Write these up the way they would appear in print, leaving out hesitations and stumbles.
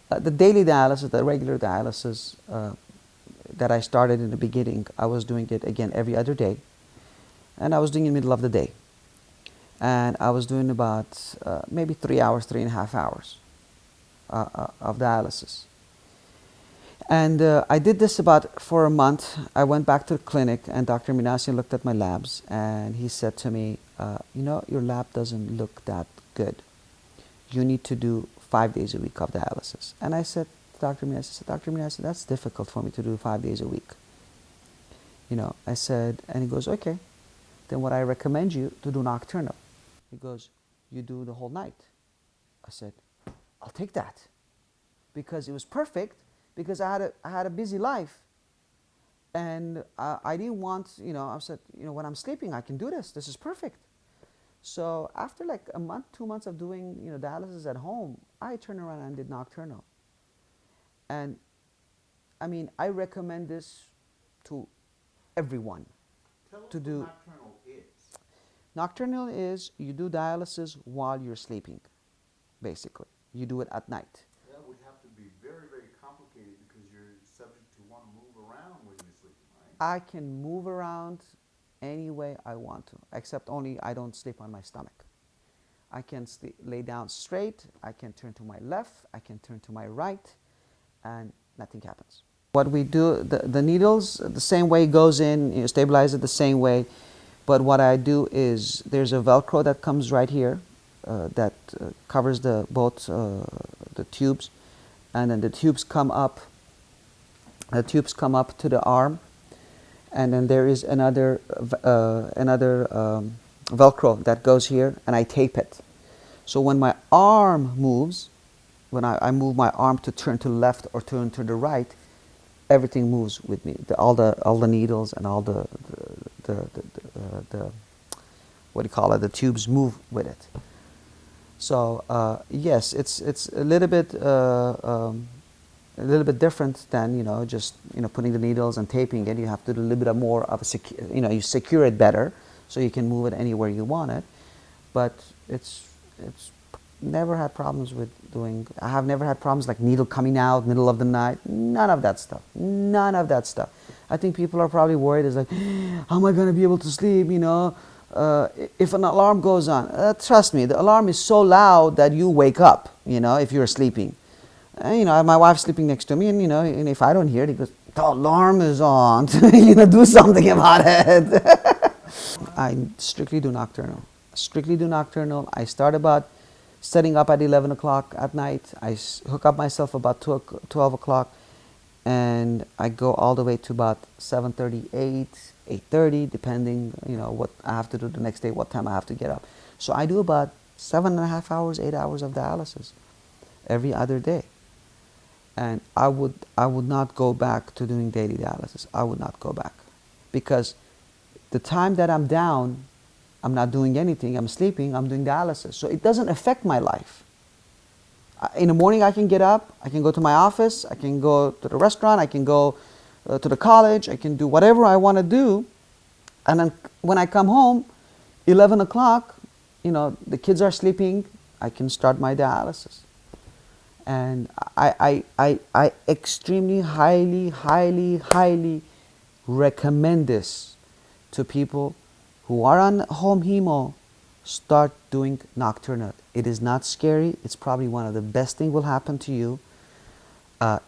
The daily dialysis, the regular dialysis that I started in the beginning, I was doing it again every other day, and I was doing it in the middle of the day, and I was doing about maybe 3 hours, 3.5 hours of dialysis. And I did this about for a month. I went back to the clinic, and Dr. Minasian looked at my labs, and he said to me, you know, your lab doesn't look that good. You need to do 5 days a week of dialysis. And I said to Dr. Minasian, that's difficult for me to do 5 days a week. You know, I said, and he goes, okay, then what I recommend you to do nocturnal. He goes, you do the whole night. I said, I'll take that, because it was perfect, because I had a busy life, and I didn't want, you know, I said, you know, when I'm sleeping, I can do this. This is perfect. So after like a month, 2 months of doing, you know, dialysis at home, I turned around and did nocturnal. And I mean, I recommend this to everyone. Tell us to what do. nocturnal is. Nocturnal is you do dialysis while you're sleeping, basically. You do it at night. That would have to be very, very complicated because you're subject to want to move around when you're sleeping, right? I can move around any way I want to, except only I don't sleep on my stomach. I can lay down straight, I can turn to my left, I can turn to my right, and nothing happens. What we do, the needles, the same way goes in, you stabilize it the same way, but what I do is there's a Velcro that comes right here that covers both the tubes, and then the tubes come up to the arm, and then there is another Velcro that goes here, and I tape it. So when my arm moves, when I move my arm to turn to the left or turn to the right, everything moves with me. All the needles and all the what do you call it? The tubes move with it. So yes, it's a little bit different than, you know, just, you know, putting the needles and taping it. You have to do a little bit more of a you know, you secure it better so you can move it anywhere you want it. But it's never had problems with doing. I have never had problems like needle coming out middle of the night. None of that stuff. None of that stuff. I think people are probably worried. It's like, how am I going to be able to sleep? You know, if an alarm goes on. Trust me, the alarm is so loud that you wake up. You know, if you're sleeping. And, you know, my wife's sleeping next to me, and, you know, and if I don't hear it, he goes, the alarm is on. You know, do something about it. I strictly do nocturnal. Strictly do nocturnal. I start about setting up at 11 o'clock at night. I hook up myself about 12 o'clock, and I go all the way to about 7:30, 8:30, depending, you know, what I have to do the next day, what time I have to get up. So I do about 7.5 hours, 8 hours of dialysis every other day. And I would not go back to doing daily dialysis. I would not go back, because the time that I'm down, I'm not doing anything, I'm sleeping, I'm doing dialysis. So it doesn't affect my life. In the morning I can get up, I can go to my office, I can go to the restaurant, I can go to the college, I can do whatever I want to do. And then when I come home, 11 o'clock, you know, the kids are sleeping, I can start my dialysis. And I extremely, highly recommend this to people who are on home hemo. Start doing nocturnal. It is not scary. It's probably one of the best things will happen to you.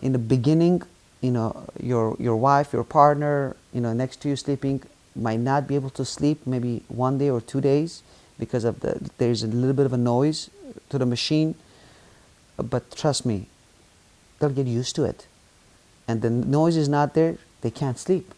In the beginning, you know, your wife, your partner, you know, next to you sleeping might not be able to sleep maybe 1 day or 2 days because of there's a little bit of a noise to the machine. But trust me, they'll get used to it. And the noise is not there, they can't sleep.